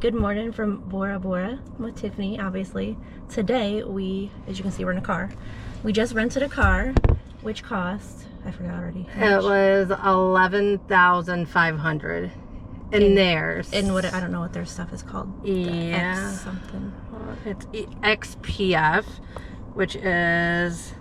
Good morning from Bora Bora with Tiffany, obviously. Today as you can see, we're in a car. We just rented a car, which cost, I forgot already. It was $11,500 in theirs. And what, I don't know what their stuff is called. Yeah. X something. It's XPF, which is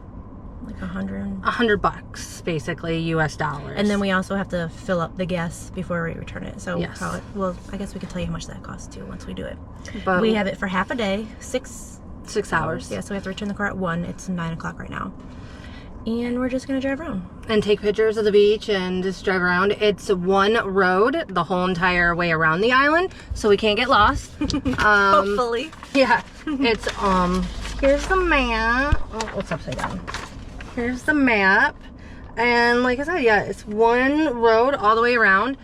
Like $100 basically, US dollars. And then we also have to fill up the gas before we return it. So yes. Well, I guess we could tell you how much that costs too once we do it. But we have it for half a day, 6 hours. Yeah, so we have to return the car at 1. It's 9 o'clock right now. And we're just gonna drive around. And take pictures of the beach and just drive around. It's one road the whole entire way around the island, so we can't get lost. Hopefully. Yeah. It's here's the map. Oh, it's upside down. Here's the map. And like I said, yeah, it's one road all the way around.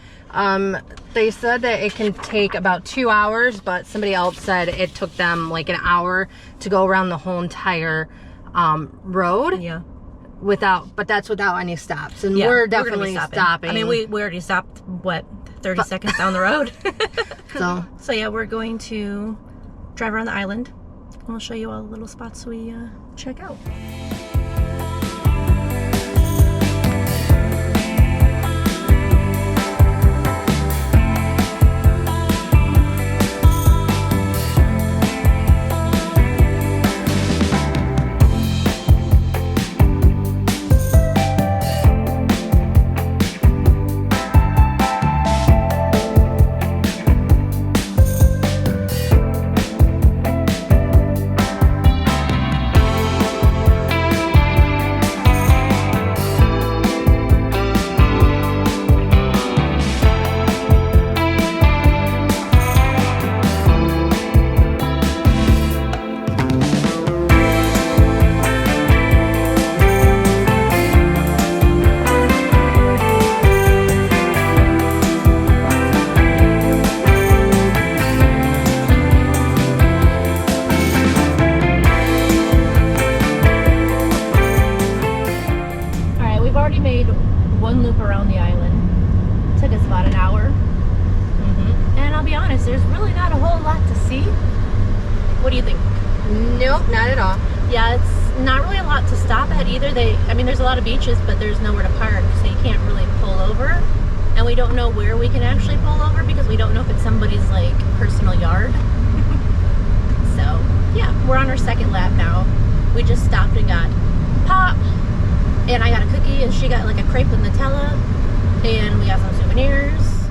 They said that it can take about 2 hours, but somebody else said it took them like an hour to go around the whole entire road. Yeah. But that's without any stops. And yeah, we're definitely stopping. I mean, we already stopped, what, 30 seconds down the road? So yeah, we're going to drive around the island. We'll show you all the little spots we check out. Made one loop around the island. Took us about an hour. And I'll be honest, there's really not a whole lot to see. What do you think? Nope, not at all. Yeah, it's not really a lot to stop at either. I mean, there's a lot of beaches, but there's nowhere to park, so you can't really pull over. And we don't know where we can actually pull over because we don't know if it's somebody's like personal yard. So yeah, we're on our second lap now. We just stopped and got pop. And I got a cookie, and she got like a crepe with Nutella, and we got some souvenirs.